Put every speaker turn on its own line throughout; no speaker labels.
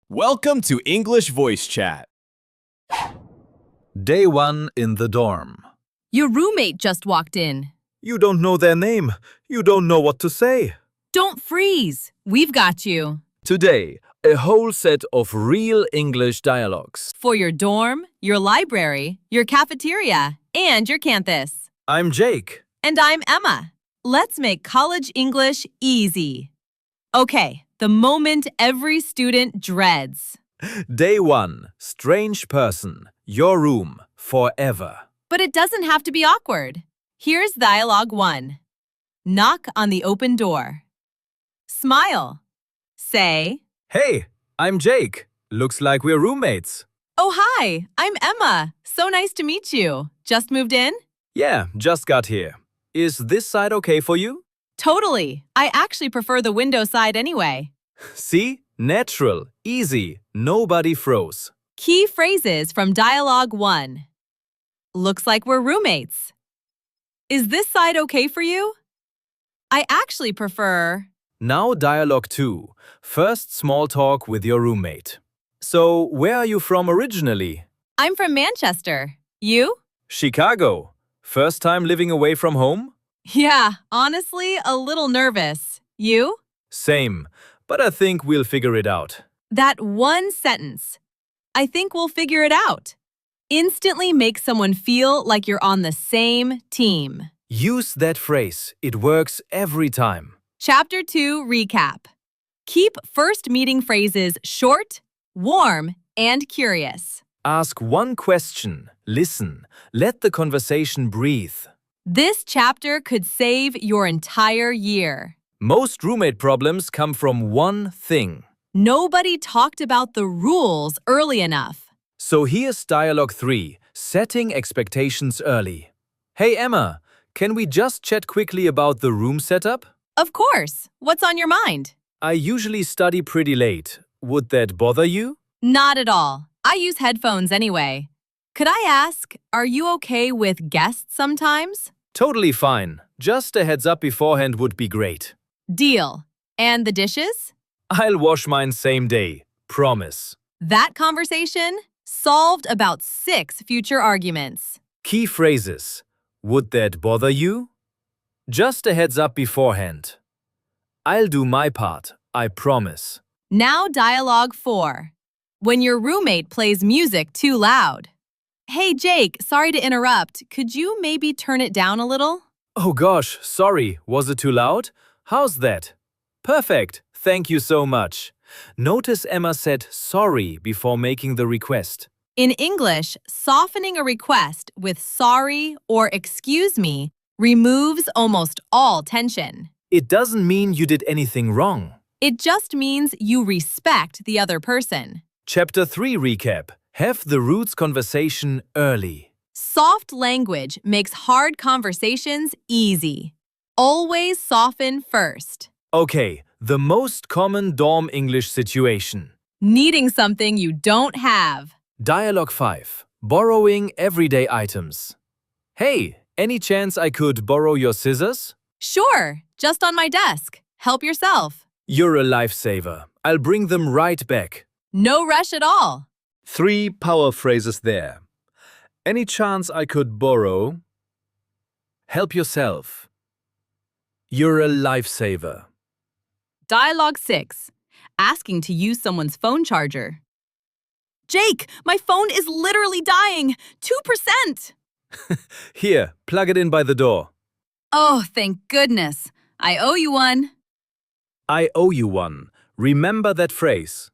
Welcome to English Voice Chat.
Day 1 in the dorm.
Your roommate just walked in.
You don't know their name. You don't know what to say.
Don't freeze. We've got you.
Today, a whole set of real English dialogues.
For your dorm, your library, your cafeteria, and your campus.
I'm Jake.
And I'm Emma. Let's make college English easy. Okay, the moment every student dreads.
Day 1. Strange person. Your room. Forever.
But it doesn't have to be awkward. Here's dialogue 1. Knock on the open door. Smile. Say,
Hey, I'm Jake. Looks like we're roommates.
"Oh, hi, I'm Emma. So nice to meet you. Just moved in?"
Yeah, just got here. Is this side okay for you?
Totally. I actually prefer the window side anyway.
See? Natural. Easy. Nobody froze.
Key phrases from Dialogue 1. Looks like we're roommates. Is this side okay for you? I actually prefer...
Now dialogue 2. First small talk with your roommate. So, where are you from originally?
I'm from Manchester. You?
Chicago. First time living away from home?
Yeah, honestly, a little nervous. You?
Same, but I think we'll figure it out.
That one sentence. I think we'll figure it out. Instantly makes someone feel like you're on the same team.
Use that phrase. It works every time.
Chapter 2 Recap. Keep first meeting phrases short, warm, and curious.
Ask one question. Listen. Let the conversation breathe.
This chapter could save your entire year.
Most roommate problems come from one thing.
Nobody talked about the rules early enough.
So here's dialogue 3, setting expectations early. Hey Emma, can we just chat quickly about the room setup?
Of course. What's on your mind?
I usually study pretty late. Would that bother you?
Not at all. I use headphones anyway. Could I ask, are you okay with guests sometimes?
Totally fine. Just a heads up beforehand would be great.
Deal. And the dishes?
I'll wash mine same day. Promise.
That conversation solved about 6 future arguments.
Key phrases. Would that bother you? Just a heads up beforehand. I'll do my part. I promise.
Now dialogue 4. When your roommate plays music too loud. Hey Jake, sorry to interrupt. Could you maybe turn it down a little?
Oh gosh, sorry. Was it too loud? How's that? Perfect. Thank you so much. Notice Emma said sorry before making the request.
In English, softening a request with sorry or excuse me removes almost all tension.
It doesn't mean you did anything wrong.
It just means you respect the other person.
Chapter 3 recap. Have the roots conversation early.
Soft language makes hard conversations easy. Always soften first.
Okay, the most common dorm English situation.
Needing something you don't have.
Dialogue 5. Borrowing everyday items. Hey, any chance I could borrow your scissors?
Sure, just on my desk. Help yourself.
You're a lifesaver. I'll bring them right back.
No rush at all.
3 power phrases there. Any chance I could borrow? Help yourself. You're a lifesaver.
Dialogue 6. Asking to use someone's phone charger. Jake, my phone is literally dying. 2%.
Here, plug it in by the door.
Oh, thank goodness. I owe you one.
I owe you one. Remember that phrase.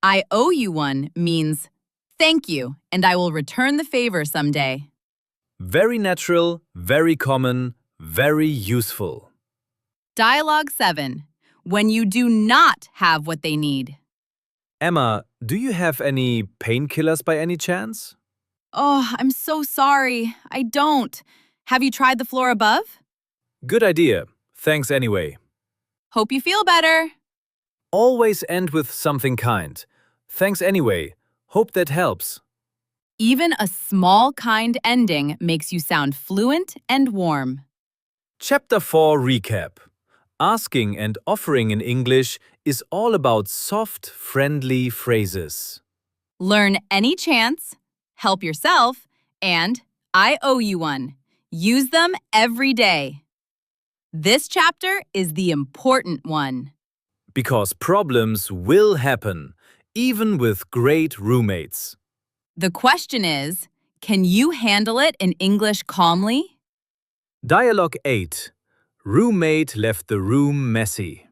I owe you one means thank you, and I will return the favor someday.
Very natural, very common, very useful.
Dialogue 7. When you do not have what they need.
Emma, do you have any painkillers by any chance?
Oh, I'm so sorry. I don't. Have you tried the floor above?
Good idea. Thanks anyway.
Hope you feel better.
Always end with something kind. Thanks anyway. Hope that helps.
Even a small, kind ending makes you sound fluent and warm.
Chapter 4 recap. Asking and offering in English is all about soft, friendly phrases.
Learn any chance, help yourself, and I owe you one. Use them every day. This chapter is the important one.
Because problems will happen, even with great roommates.
The question is, can you handle it in English calmly?
Dialogue 8. Roommate left the room messy.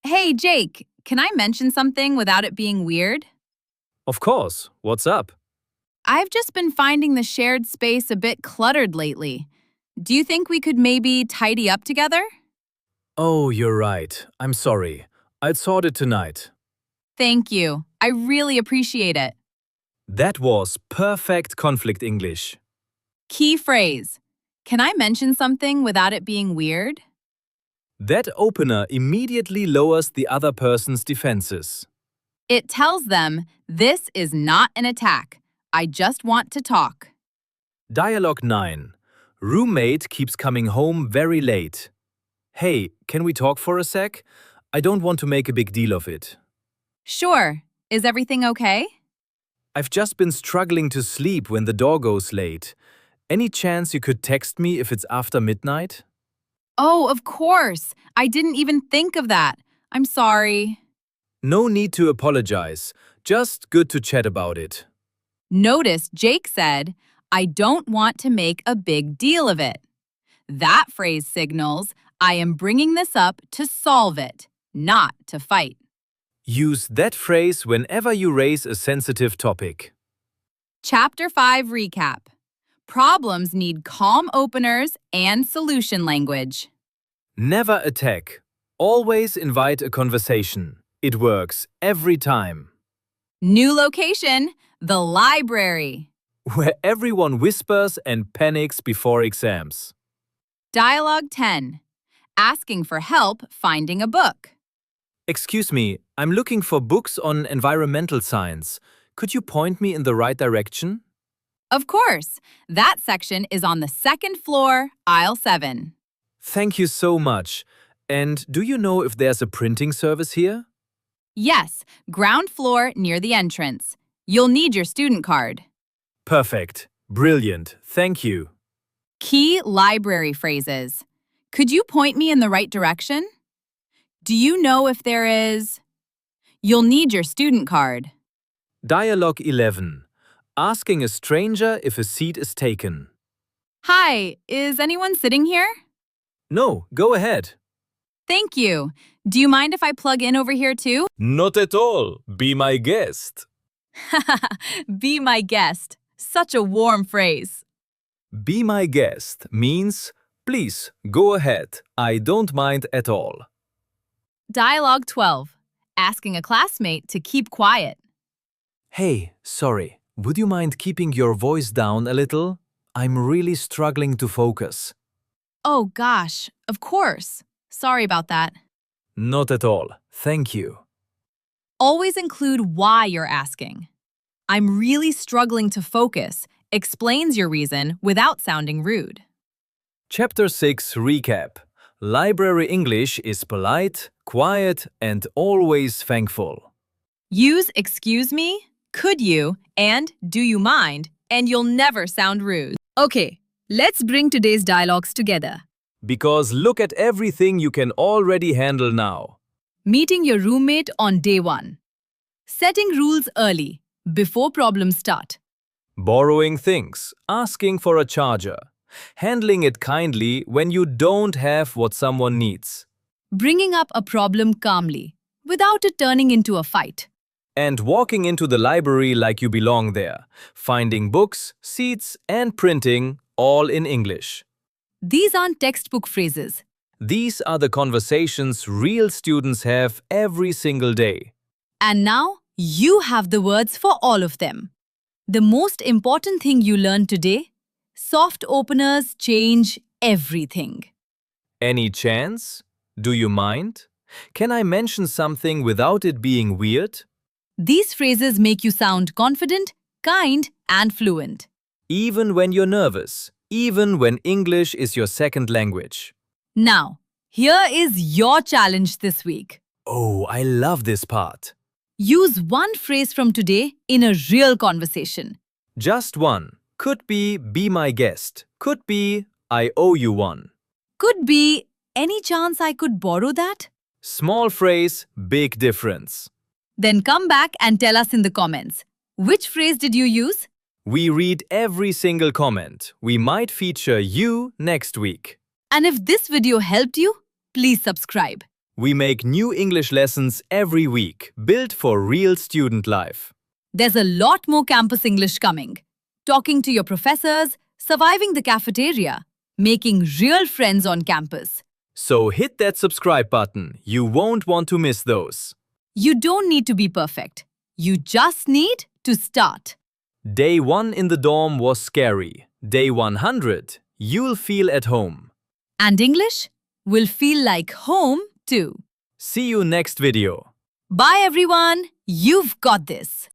Hey, Jake, can I mention something without it being weird?
Of course, what's up?
I've just been finding the shared space a bit cluttered lately. Do you think we could maybe tidy up together?
Oh, you're right. I'm sorry. I'd sort it tonight.
Thank you. I really appreciate it.
That was perfect conflict English.
Key phrase. Can I mention something without it being weird?
That opener immediately lowers the other person's defenses.
It tells them, this is not an attack. I just want to talk.
Dialogue 9. Roommate keeps coming home very late. Hey, can we talk for a sec? I don't want to make a big deal of it.
Sure. Is everything okay?
I've just been struggling to sleep when the door goes late. Any chance you could text me if it's after midnight?
Oh, of course. I didn't even think of that. I'm sorry.
No need to apologize. Just good to chat about it.
Notice Jake said, I don't want to make a big deal of it. That phrase signals, I am bringing this up to solve it, not to fight.
Use that phrase whenever you raise a sensitive topic.
Chapter 5 recap. Problems need calm openers and solution language.
Never attack. Always invite a conversation. It works every time.
New location, the library.
Where everyone whispers and panics before exams.
Dialogue 10. Asking for help finding a book.
Excuse me, I'm looking for books on environmental science. Could you point me in the right direction?
Of course, that section is on the second floor, aisle 7.
Thank you so much. And do you know if there's a printing service here?
Yes, ground floor near the entrance. You'll need your student card.
Perfect. Brilliant. Thank you.
Key library phrases. Could you point me in the right direction? Do you know if there is? You'll need your student card.
Dialogue 11. Asking a stranger if a seat is taken.
Hi, is anyone sitting here?
No, go ahead.
Thank you. Do you mind if I plug in over here too?
Not at all. Be my guest.
Be my guest. Such a warm phrase.
Be my guest means, please, go ahead. I don't mind at all.
Dialogue 12. Asking a classmate to keep quiet.
Hey, sorry. Would you mind keeping your voice down a little? I'm really struggling to focus.
Oh gosh, of course. Sorry about that.
Not at all. Thank you.
Always include why you're asking. I'm really struggling to focus explains your reason without sounding rude.
Chapter 6 Recap. Library English is polite, quiet, and always thankful.
Use excuse me, could you, and do you mind, and you'll never sound rude. Okay, let's bring today's dialogues together.
Because look at everything you can already handle now.
Meeting your roommate on day 1. Setting rules early, before problems start.
Borrowing things, asking for a charger. Handling it kindly when you don't have what someone needs.
Bringing up a problem calmly, without it turning into a fight.
And walking into the library like you belong there. Finding books, seats, and printing, all in English.
These aren't textbook phrases.
These are the conversations real students have every single day.
And now, you have the words for all of them. The most important thing you learned today? Soft openers change everything.
Any chance? Do you mind? Can I mention something without it being weird?
These phrases make you sound confident, kind, and fluent.
Even when you're nervous, even when English is your second language.
Now, Here is your challenge this week.
Oh, I love this part.
Use one phrase from today in a real conversation.
Just one. Could be my guest. Could be, I owe you one.
Could be, any chance I could borrow that?
Small phrase, big difference.
Then come back and tell us in the comments. Which phrase did you use?
We read every single comment. We might feature you next week.
And if this video helped you, please subscribe.
We make new English lessons every week, built for real student life.
There's a lot more campus English coming. Talking to your professors, surviving the cafeteria, making real friends on campus.
So hit that subscribe button. You won't want to miss those.
You don't need to be perfect. You just need to start.
Day 1 in the dorm was scary. Day 100, you'll feel at home.
And English will feel like home too.
See you next video.
Bye everyone. You've got this.